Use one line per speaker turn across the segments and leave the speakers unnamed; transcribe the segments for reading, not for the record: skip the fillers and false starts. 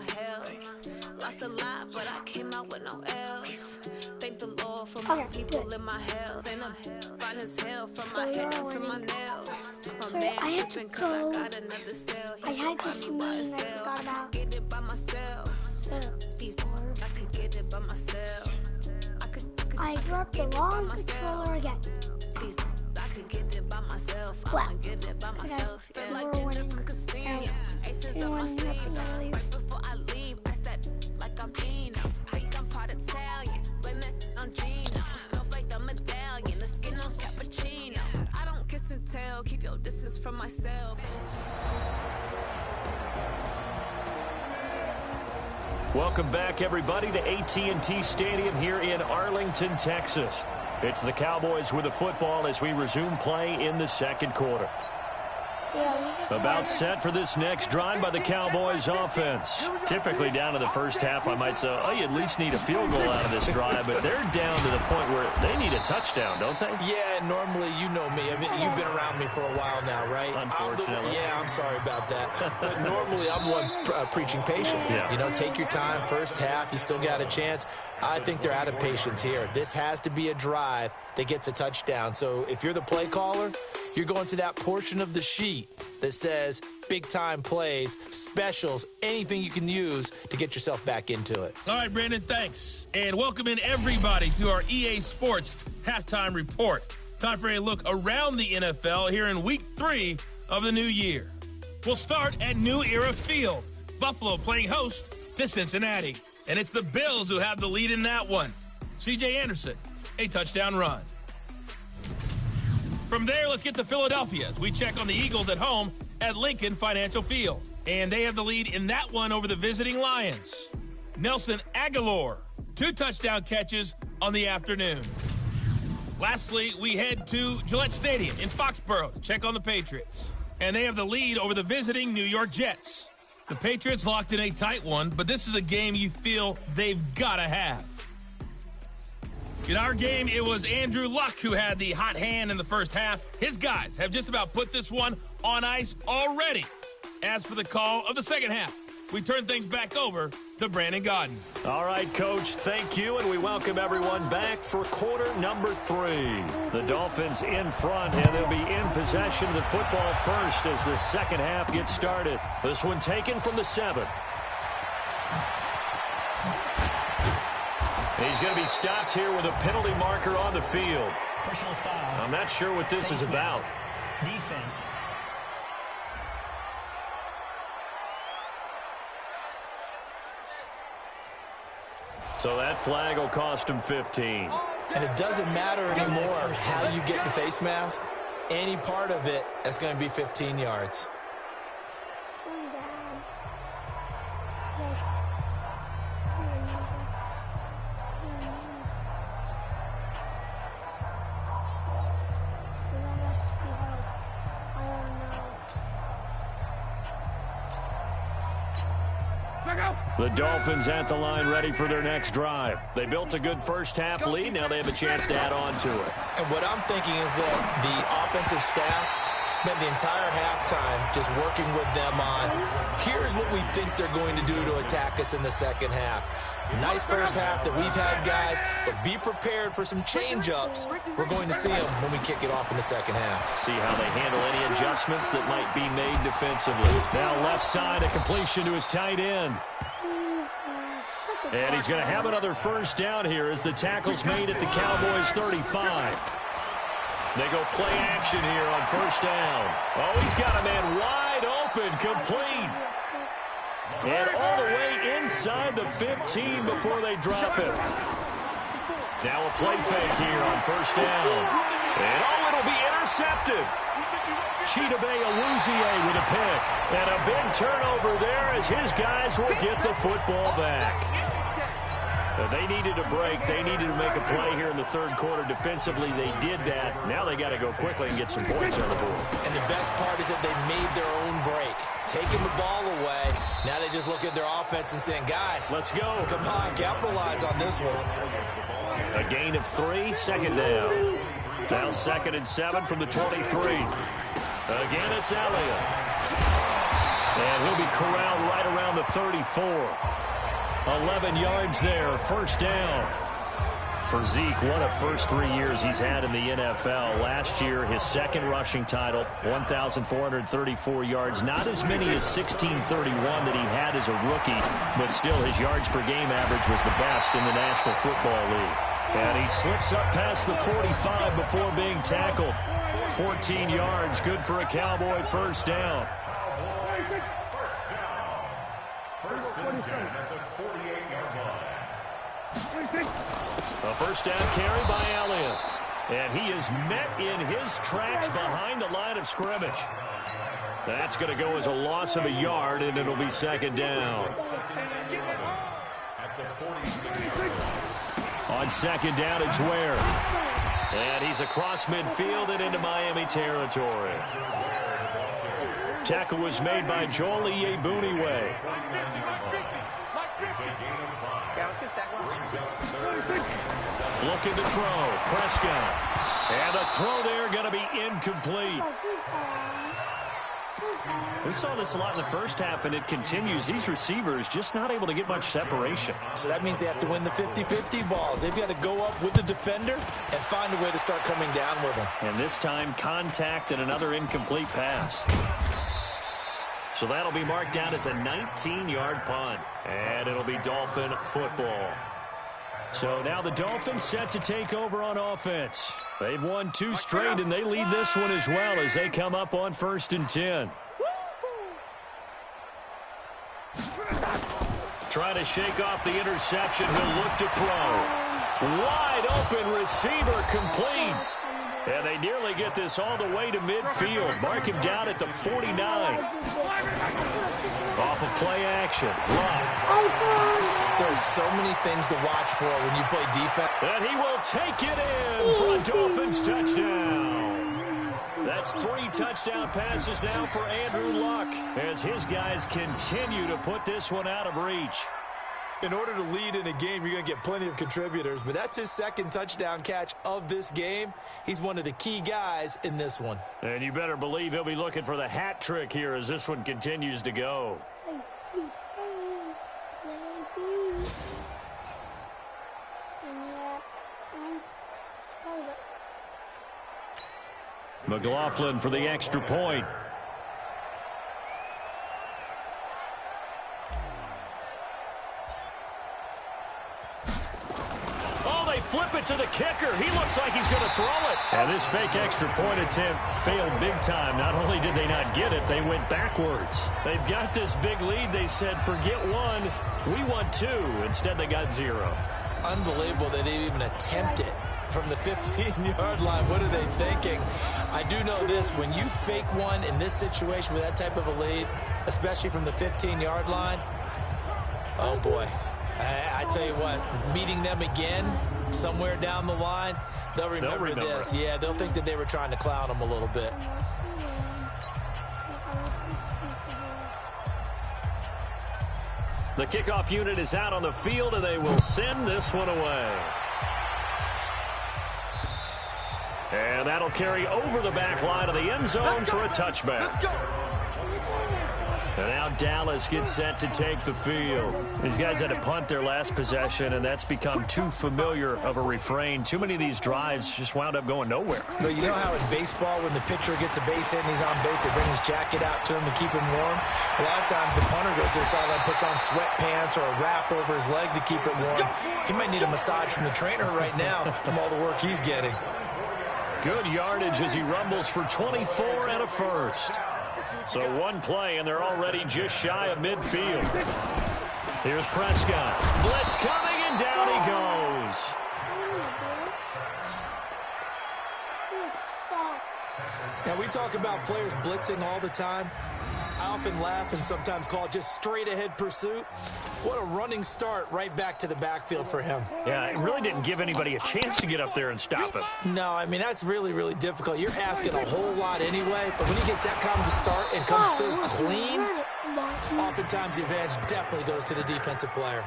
my health. Lost a lot, but I came out with no L's. Thank the Lord for my people in my health. And I'm fine as hell from my head down to my nails.
Sorry, I had to go. I had this meeting I forgot about.
Get it by myself.
These doors.
I could get it by myself.
I grabbed the wrong controller again.
I could get it by myself.
Well,
I'ma get it by myself.
we're winning.
Right before I leave, I said like I'm Dino. Like I'm part Italian. Blame it on Gino. Smells like the medallion. The skin on cappuccino. I don't kiss and tell. Keep your distance from myself.
Welcome back, everybody, to AT&T Stadium here in Arlington, Texas. It's the Cowboys with the football as we resume play in the second quarter. About set for this next drive by the Cowboys offense. Typically down to the first half, I might say, oh, you at least need a field goal out of this drive, but they're down to the point where they need a touchdown, don't they?
Yeah, normally, you know me. I mean, you've been around me for a while now, right?
Unfortunately.
I'm sorry about that. But normally, I'm the one preaching patience.
Yeah.
You know, take your time. First half, you still got a chance. I think they're out of patience here. This has to be a drive that gets a touchdown. So if you're the play caller, you're going to that portion of the sheet that says big-time plays, specials, anything you can use to get yourself back into it.
All right, Brandon, thanks. And welcome in everybody to our EA Sports Halftime Report. Time for a look around the NFL here in Week 3 of the new year. We'll start at New Era Field. Buffalo playing host to Cincinnati. And it's the Bills who have the lead in that one. C.J. Anderson, a touchdown run. From there, let's get to Philadelphia as we check on the Eagles at home at Lincoln Financial Field. And they have the lead in that one over the visiting Lions. Nelson Aguilar, 2 touchdown catches on the afternoon. Lastly, we head to Gillette Stadium in Foxborough to check on the Patriots. And they have the lead over the visiting New York Jets. The Patriots locked in a tight one, but this is a game you feel they've got to have. In our game, it was Andrew Luck who had the hot hand in the first half. His guys have just about put this one on ice already. As for the call of the second half, we turn things back over to Brandon Gaudin.
All right, Coach, thank you, and we welcome everyone back for quarter number 3. The Dolphins in front, and they'll be in possession of the football first as the second half gets started. This one taken from the 7. He's going to be stopped here with a penalty marker on the field.
Personal foul.
I'm not sure what this is about.
Defense.
So that flag will cost him 15.
And it doesn't matter anymore how you get the face mask. Any part of it is going to be 15 yards.
The Dolphins at the line ready for their next drive. They built a good first half lead. Now they have a chance to add on to it.
And what I'm thinking is that the offensive staff spent the entire halftime just working with them on, here's what we think they're going to do to attack us in the second half. Nice first half that we've had, guys, but be prepared for some change-ups. We're going to see them when we kick it off in the second half.
See how they handle any adjustments that might be made defensively. Now left side, a completion to his tight end. And he's going to have another first down here as the tackle's made at the Cowboys 35. They go play action here on first down. Oh, he's got a man wide open, complete. And all the way inside the 15 before they drop it. Now a play fake here on first down. And oh, it'll be intercepted. Chidobe Awuzie with a pick. And a big turnover there as his guys will get the football back. They needed a break. They needed to make a play here in the third quarter. Defensively, they did that. Now they got to go quickly and get some points on the board.
And the best part is that they made their own break. Taking the ball away. Now they just look at their offense and saying, guys,
let's go.
Come on, capitalize on this one.
A gain of 3, second down. Now 2nd and 7 from the 23. Again, it's Elliott. And he'll be corralled right around the 34. 11 yards there, first down. For Zeke, what a first 3 years he's had in the NFL. Last year, his second rushing title, 1,434 yards. Not as many as 1,631 that he had as a rookie, but still his yards per game average was the best in the National Football League. And he slips up past the 45 before being tackled. 14 yards, good for a Cowboy first down.
First down at the 48-yard line.
A first down carry by Elliott. And he is met in his tracks behind the line of scrimmage. That's going to go as a loss of a yard, and it'll be second down. On second down, it's Ware. And he's across midfield and into Miami territory. Tackle was made by Joel Iyiegbuniwe. Looking to throw. Prescott. And the throw there going to be incomplete. We saw this a lot in the first half, and it continues. These receivers just not able to get much separation.
So that means they have to win the 50-50 balls. They've got to go up with the defender and find a way to start coming down with them.
And this time, contact and another incomplete pass. So that'll be marked down as a 19-yard punt. And it'll be Dolphin football. So now the Dolphins set to take over on offense. They've won 2 straight, and they lead this one as well as they come up on 1st and 10. Trying to shake off the interception. He'll look to throw. Wide open receiver complete. And they nearly get this all the way to midfield. Mark him down at the 49. Off of play action.
There's so many things to watch for when you play defense.
And he will take it in for a Dolphins touchdown. That's 3 touchdown passes now for Andrew Luck as his guys continue to put this one out of reach.
In order to lead in a game, you're going to get plenty of contributors, but that's his second touchdown catch of this game. He's one of the key guys in this one.
And you better believe he'll be looking for the hat trick here as this one continues to go. McLaughlin for the extra point. Flip it to the kicker. He looks like he's going to throw it. And this fake extra point attempt failed big time. Not only did they not get it, they went backwards. They've got this big lead. They said, forget 1, we want 2. Instead, they got 0.
Unbelievable they didn't even attempt it from the 15-yard line. What are they thinking? I do know this. When you fake one in this situation with that type of a lead, especially from the 15-yard line, oh, boy. I tell you what, meeting them again somewhere down the line, they'll remember this. Yeah, they'll think that they were trying to clown them a little bit.
The kickoff unit is out on the field, and they will send this one away. And that'll carry over the back line of the end zone for a touchback. And now Dallas gets set to take the field. These guys had to punt their last possession, and that's become too familiar of a refrain. Too many of these drives just wound up going nowhere.
But you know how in baseball, when the pitcher gets a base hit and he's on base, they bring his jacket out to him to keep him warm? A lot of times the punter goes to the sideline, puts on sweatpants or a wrap over his leg to keep it warm. He might need a massage from the trainer right now from all the work he's getting.
Good yardage as he rumbles for 24 and a first. So 1 play, and they're already just shy of midfield. Here's Prescott. Blitz coming, and down he goes.
Now, we talk about players blitzing all the time. I often laugh and sometimes call it just straight-ahead pursuit. What a running start right back to the backfield for him.
Yeah, it really didn't give anybody a chance to get up there and stop him.
No, I mean, that's really, really difficult. You're asking a whole lot anyway, but when he gets that kind of a start and comes through clean, oftentimes the advantage definitely goes to the defensive player.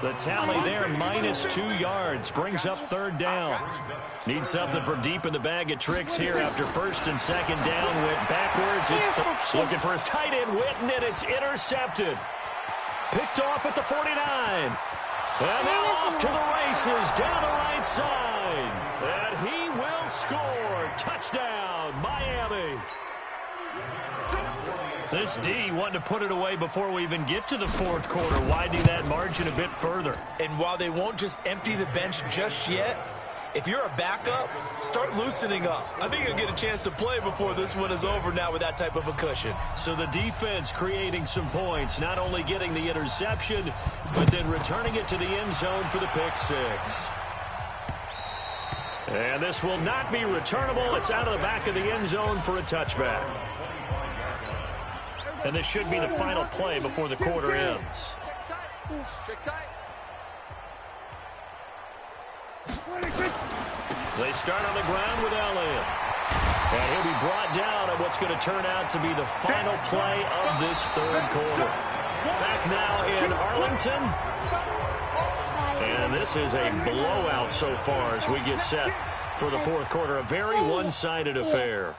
The tally there, -2 yards, brings up third down. Need something from deep in the bag of tricks here after first and second down. Went backwards. It's looking for his tight end, Witten, and it's intercepted. Picked off at the 49. And now off to the races down the right side. And he will score. Touchdown, Miami. This D wanting to put it away before we even get to the fourth quarter, widening that margin a bit further.
And while they won't just empty the bench just yet, if you're a backup, start loosening up. I think you'll get a chance to play before this one is over now with that type of a cushion.
So the defense creating some points, not only getting the interception, but then returning it to the end zone for the pick six. And this will not be returnable. It's out of the back of the end zone for a touchback. And this should be the final play before the quarter ends. They start on the ground with Elliott. And he'll be brought down at what's going to turn out to be the final play of this third quarter. Back now in Arlington. And this is a blowout so far as we get set for the fourth quarter. A very one-sided affair.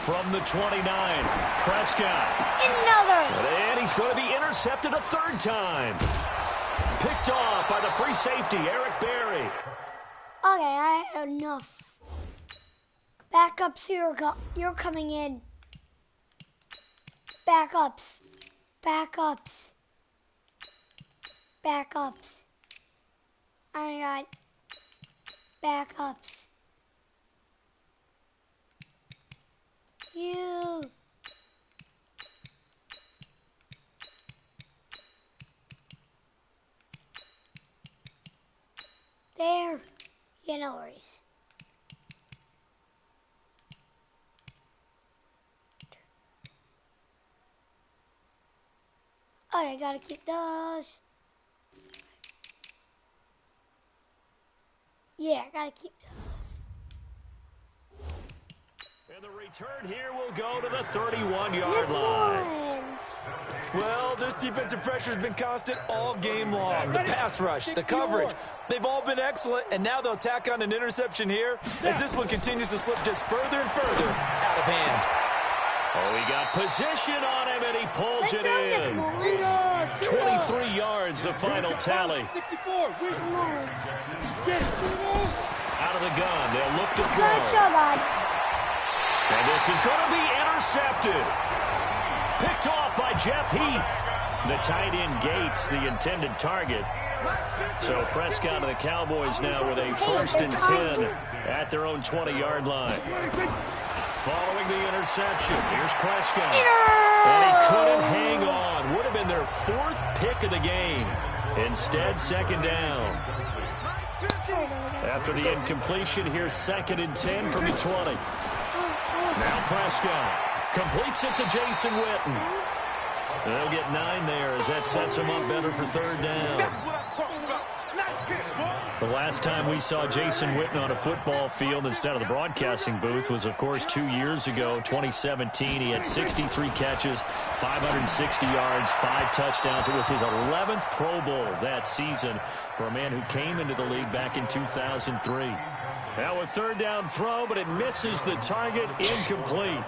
From the 29, Prescott. And he's going to be intercepted a third time. Picked off by the free safety, Eric Berry.
Okay, I had enough. Backups, you're coming in. Backups. Backups. Backups. I got backups. You. There. Yeah, no worries. Okay, I gotta keep those. Yeah, I gotta keep those.
And the return here will go to the 31-yard line.
Well, this defensive pressure has been constant all game long. The pass rush, the coverage, they've all been excellent, and now they'll tack on an interception here as this one continues to slip just further and further out of hand.
Oh, he got position on him, and he pulls it in. 23 yards, the final tally. Out of the gun, they'll look to throw. And this is going to be intercepted. Picked off by Jeff Heath. The tight end Gates, the intended target. So Prescott and the Cowboys now with a 1st and 10 at their own 20-yard line. Following the interception, here's Prescott. And he couldn't hang on. Would have been their 4th pick of the game. Instead, 2nd down. After the incompletion, here's 2nd and 10 from the 20. Now Prescott completes it to Jason Witten. They'll get 9 there as that sets him up better for 3rd down. The last time we saw Jason Witten on a football field instead of the broadcasting booth was, of course, 2 years ago, 2017. He had 63 catches, 560 yards, 5 touchdowns. It was his 11th Pro Bowl that season for a man who came into the league back in 2003. Now a 3rd down throw, but it misses the target, incomplete.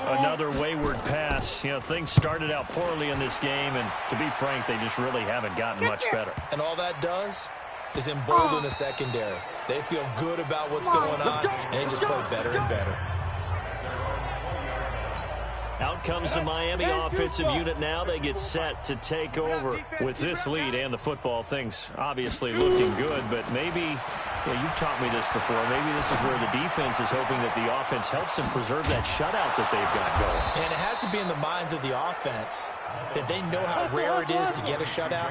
Another wayward pass. You know, things started out poorly in this game, and to be frank, they just really haven't gotten much better.
And all that does is embolden the secondary. They feel good about what's going on, and they just play better and better.
Out comes the Miami offensive unit now. They get set to take over with this lead and the football. Things obviously looking good, but maybe, well, you've taught me this before, maybe this is where the defense is hoping that the offense helps them preserve that shutout that they've got going.
And it has to be in the minds of the offense that they know how rare it is to get a shutout.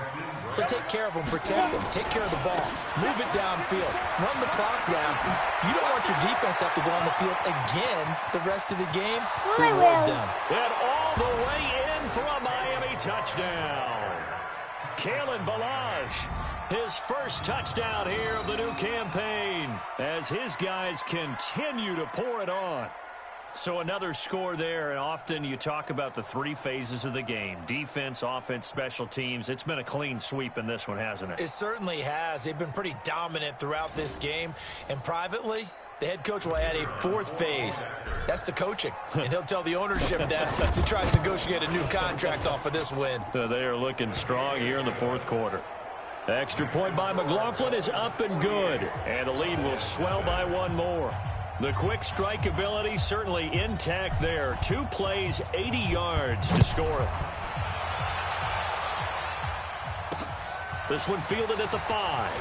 So take care of them, protect them, take care of the ball, move it downfield, run the clock down. You don't want your defense to have to go on the field again the rest of the game. Reward them.
And all the way in for a Miami touchdown. Kalen Ballage, his first touchdown here of the new campaign as his guys continue to pour it on. So another score there, and often you talk about the three phases of the game. Defense, offense, special teams. It's been a clean sweep in this one, hasn't it?
It certainly has. They've been pretty dominant throughout this game. And privately, the head coach will add a fourth phase. That's the coaching. And he'll tell the ownership that as he tries to negotiate a new contract off of this win.
They are looking strong here in the fourth quarter. Extra point by McLaughlin is up and good. And the lead will swell by one more. The quick strike ability certainly intact there. 2 plays, 80 yards to score it. This one fielded at the 5.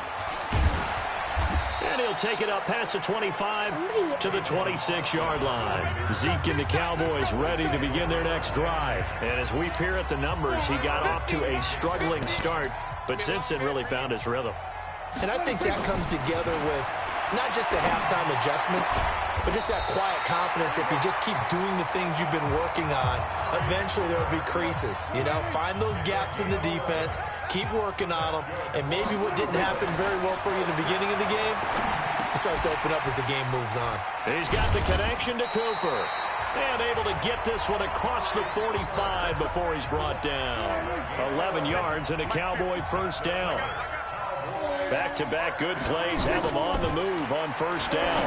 And he'll take it up past the 25 to the 26-yard line. Zeke and the Cowboys ready to begin their next drive. And as we peer at the numbers, he got off to a struggling start, but since then really found his rhythm.
And I think that comes together with not just the halftime adjustments, but just that quiet confidence. If you just keep doing the things you've been working on, eventually there will be creases. You know, find those gaps in the defense, keep working on them, and maybe what didn't happen very well for you in the beginning of the game, it starts to open up as the game moves on.
He's got the connection to Cooper. And able to get this one across the 45 before he's brought down. 11 yards and a Cowboy first down. Back-to-back good plays have him on the move on first down.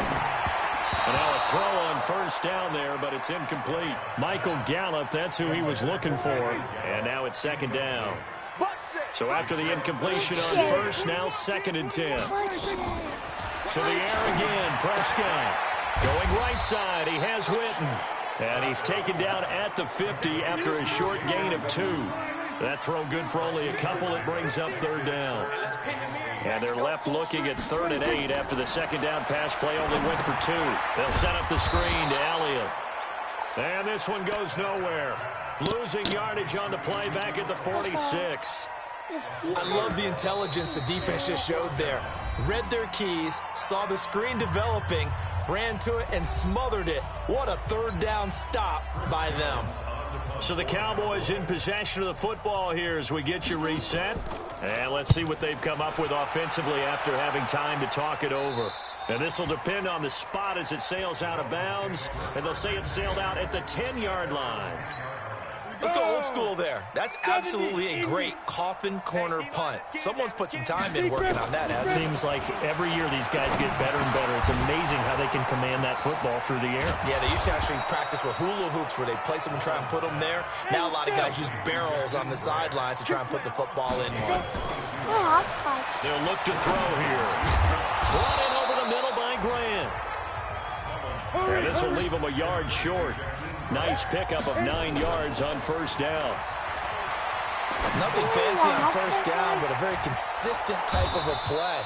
And now a throw on first down there, but it's incomplete. Michael Gallup, that's who he was looking for. And now it's second down. So after the incompletion on first, now 2nd and 10. To the air again, Prescott. Going right side, he has Witten. And he's taken down at the 50 after a short gain of 2. That throw good for only a couple. It brings up third down. And they're left looking at 3rd and 8 after the second down pass play only went for 2. They'll set up the screen to Elliott. And this one goes nowhere. Losing yardage on the play back at the 46.
I love the intelligence the defense just showed there. Read their keys, saw the screen developing, ran to it and smothered it. What a third down stop by them.
So the Cowboys in possession of the football here as we get you reset. And let's see what they've come up with offensively after having time to talk it over. And this will depend on the spot as it sails out of bounds. And they'll say it sailed out at the 10-yard line.
Let's go old school there. That's absolutely a great coffin corner punt. Someone's put some time in working on that, hasn't it?
Seems like every year these guys get better and better. It's amazing how they can command that football through the air.
Yeah, they used to actually practice with hula hoops where they place them and try and put them there. Now a lot of guys use barrels on the sidelines to try and put the football in one.
They'll look to throw here. Brought in over the middle by Grant. And this will leave him a yard short. Nice pickup of 9 yards on first down.
Nothing fancy on first down, but a very consistent type of a play.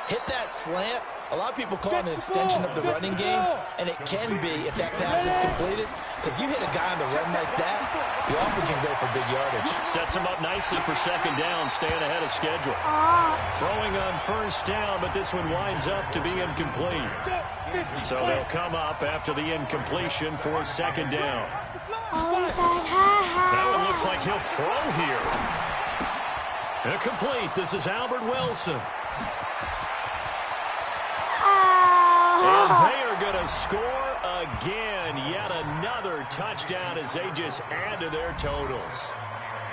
Hit that slant. A lot of people call it an extension of the running game, and it can be if that pass is completed, because you hit a guy on the run like that, you often can go for big yardage.
Sets him up nicely for second down, staying ahead of schedule. Throwing on first down, but this one winds up to be incomplete. So they'll come up after the incompletion for second down. That one looks like he'll throw here. Incomplete. This is Albert Wilson. And they are going to score again. Yet another touchdown as they just add to their totals.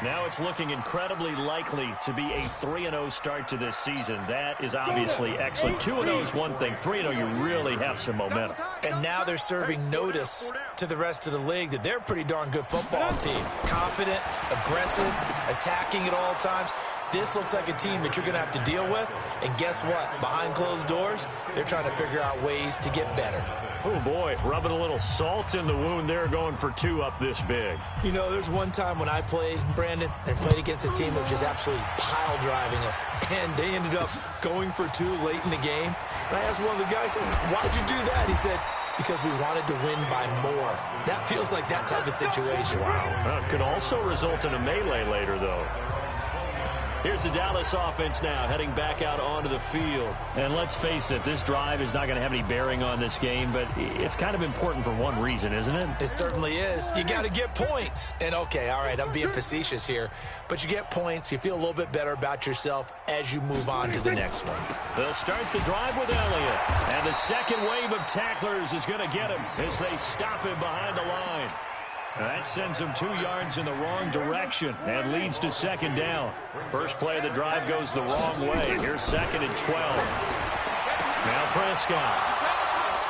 Now it's looking incredibly likely to be a 3-0 start to this season. That is obviously excellent. 2-0 is one thing. 3-0, you really have some momentum.
And now they're serving notice to the rest of the league that they're a pretty darn good football team. Confident, aggressive, attacking at all times. This looks like a team that you're going to have to deal with. And guess what? Behind closed doors, they're trying to figure out ways to get better.
Oh, boy, rubbing a little salt in the wound there, going for 2 up this big.
You know, there's one time when I played, Brandon, and played against a team that was just absolutely pile driving us. And they ended up going for 2 late in the game. And I asked one of the guys, why'd you do that? He said, because we wanted to win by more. That feels like that type of situation.
Wow. Well, it could also result in a melee later, though. Here's the Dallas offense now heading back out onto the field. And let's face it, this drive is not going to have any bearing on this game, but it's kind of important for one reason, isn't it?
It certainly is. You got to get points. And, okay, all right, I'm being facetious here, but you get points. You feel a little bit better about yourself as you move on to the next one.
They'll start the drive with Elliott. And the second wave of tacklers is going to get him as they stop him behind the line. That sends him 2 yards in the wrong direction and leads to second down. First play of the drive goes the wrong way. Here's 2nd and 12. Now Prescott.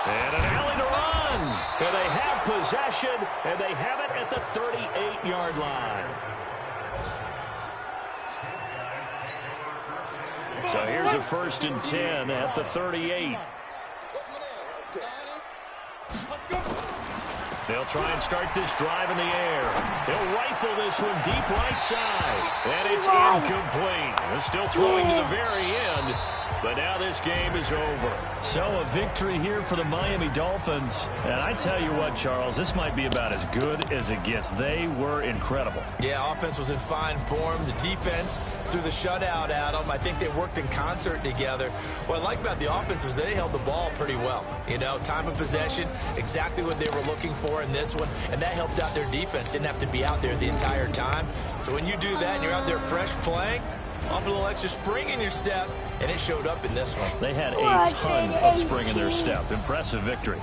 And an alley to run. And they have possession, and they have it at the 38-yard line. So here's a 1st and 10 at the 38. They'll try and start this drive in the air. He'll rifle this one deep right side. And it's incomplete. They're still throwing to the very end. But now this game is over. So a victory here for the Miami Dolphins. And I tell you what, Charles, this might be about as good as it gets. They were incredible.
Yeah, offense was in fine form. The defense threw the shutout at them. I think they worked in concert together. What I like about the offense was they held the ball pretty well. You know, time of possession, exactly what they were looking for in this one. And that helped out their defense. Didn't have to be out there the entire time. So when you do that and you're out there fresh playing, up a little extra spring in your step, and it showed up in this one.
They had a ton of spring in their step. Impressive victory.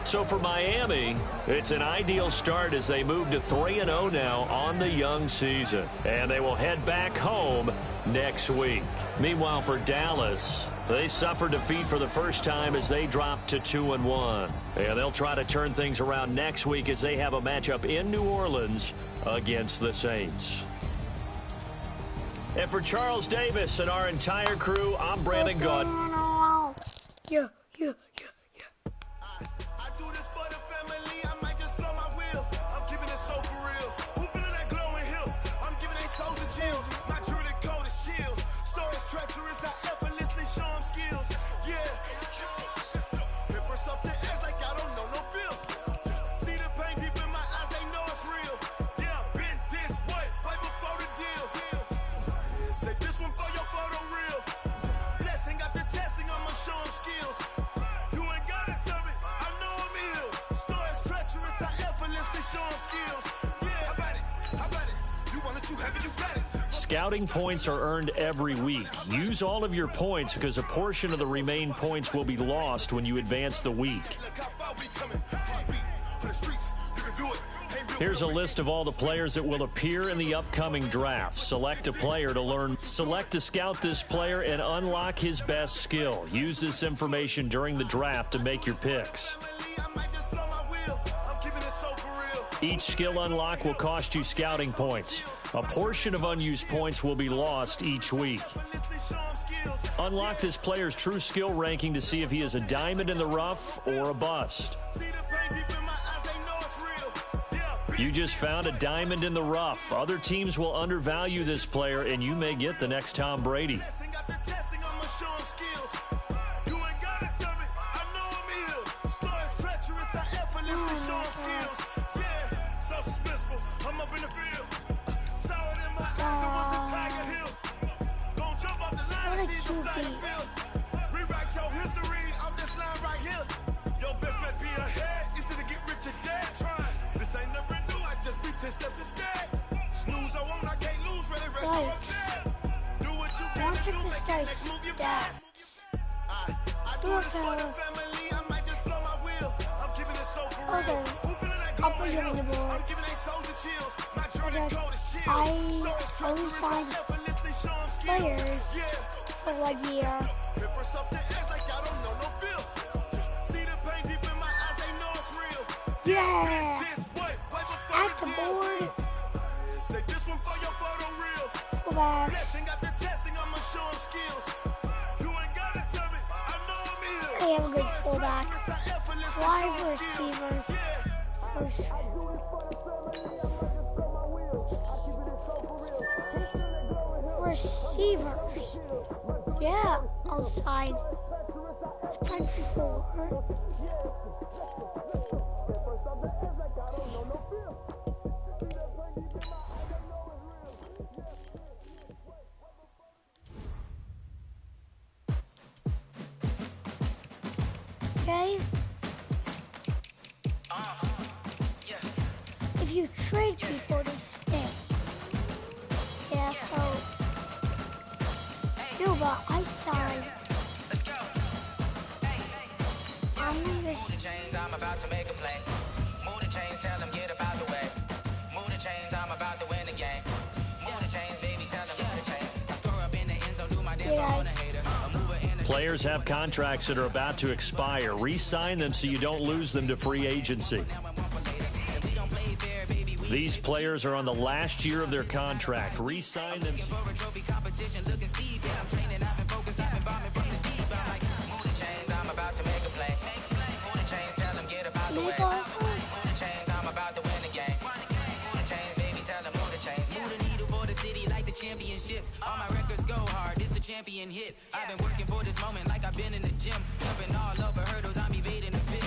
So for Miami, it's an ideal start as they move to 3-0 now on the young season. And they will head back home next week. Meanwhile, for Dallas, they suffered defeat for the first time as they dropped to 2-1. And they'll try to turn things around next week as they have a matchup in New Orleans against the Saints. And for Charles Davis and our entire crew, I'm Brandon Gaunt.
Yeah.
I do this for the family, I might just blow my wheel. I'm keeping it so for real. Who feeling that glowing hill? I'm giving they soldier chills. My jewelry cold as shield. Stories treacherous, I effortlessly show them skills. Yeah. Paper stuff the edge like I don't know no feel. See the pain deep in my eyes, they know it's real. Yeah, been this way, right before the deal. Say this one for your photo real. Blessing after testing, I'ma show them skills. You ain't gotta tell me, I know I'm ill. Stories treacherous, I effortlessly show them skills. Yeah, how about it? You want it, you have it, you got it.
Scouting points are earned every week. Use all of your points because a portion of the remaining points will be lost when you advance the week.
Look how far we coming. Heartbeat for the streets, you can do it.
Here's a list of all the players that will appear in the upcoming draft. Select a player to learn. Select to scout this player and unlock his best skill. Use this information during the draft to make your picks. Each skill unlock will cost you scouting points. A portion of unused points will be lost each week. Unlock this player's true skill ranking to see if he is a diamond in the rough or a bust. You just found a diamond in the rough. Other teams will undervalue this player, and you may get the next Tom Brady.
Rewrite your history off this line right here. Your best bet be ahead. It's to get rich or dead trying. This ain't never new, I just be 10 steps instead. Snooze I won't, I can't lose, ready, rest all up there. Do what you can do, make the next move you pass. I do this for the family, I might just blow my wheel. I'm keeping it so for real. Who feeling that glowing hill? I'm giving they soldier chills. My journey cold as chill.
I only signed players for like a year.
Paper stuff the edge like I don't know no feel. See the pain deep in my eyes, they know it's real.
Yeah! At the board.
Say this one for your photo real.
Fullbacks.
Blessing after testing, I'ma show them skills. You ain't gotta tell me, I know I'm ill.
They have a good fullback. Wide receivers. Receivers. Yeah, I'll sign. Sign for 4. if you trade people, they stay. Yeah, so. No, but I signed.
Move the chains, I'm about to make a play. Move the chains, tell them get about the way. Move the chains, I'm about to win the game. Move the chains, baby, tell them move the chains. I score up in the end zone, do my dance on a hater.
Players have contracts that are about to expire. Re-sign them so you don't lose them to free agency. These players are on the last year of their contract. Re-sign them.
Championships, all my records go hard. This a champion hit. I've been working for this moment like I've been in the gym, jumping all over hurdles. I'm evading the pit.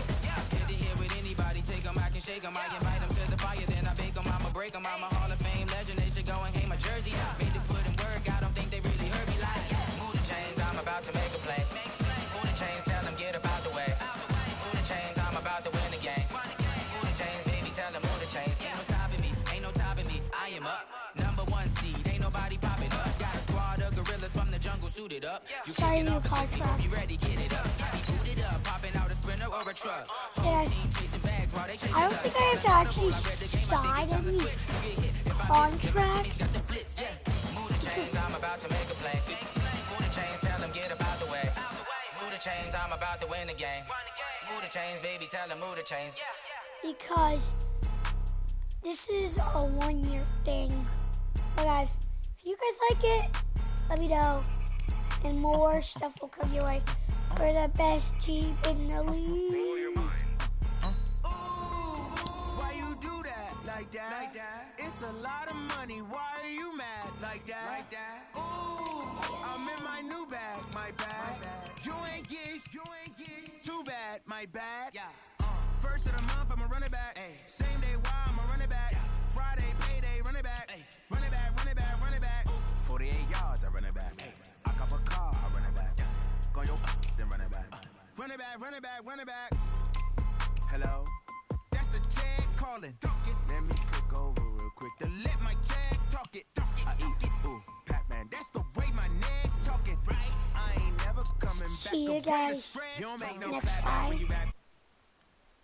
Good to hear with anybody. Take them, I can shake them. I invite them to the fire, then I bake them. I'ma break them. I'm a Hall of Fame legend. They should go and hang my jersey. Made to put in work. I don't think they really heard me like. Move the chains, I'm about to make a play. Move the chains, tell them get about the way. Move the chains, I'm about to win the game. Move the chains, baby, tell them move the chains. Ain't no stopping me, ain't no topping me. I am up. #1 seed, ain't nobody popping up. Got a squad of gorillas from the jungle suited up. You kicking off a disc, hope you ready, get it up. I be booted up, popping out a sprinter or a truck. Whole team chasing bags while they chasing us.
I don't think I have to actually sign any contracts.
Move the chains, I'm about to make a play. Move the chains, tell them get about the way. Move the chains, I'm about to win the game. Move the chains, baby, tell them move the chains.
Because this is a 1-year thing. But guys, if you guys like it, let me know. And more stuff will come your way. We're the best team in the league.
Why you do that like that? It's a lot of money. Why are you mad like that? Ooh, I'm in my new bag, my bad. You ain't get too bad, my bad. First of the month, I'ma run it back. Same day, why I'ma run it back. Friday, payday, run it back. Run it back, run it back, run it back. 48 yards, I run it back. I cop a car, I run it back. Go yo, then run it back. Run it back, run it back, run it back. Hello, that's the check calling. Let me click over real quick to let my check talk it. I eat, ooh, Pac-Man, that's the way my neck talking. I ain't never coming back.
See you guys next time.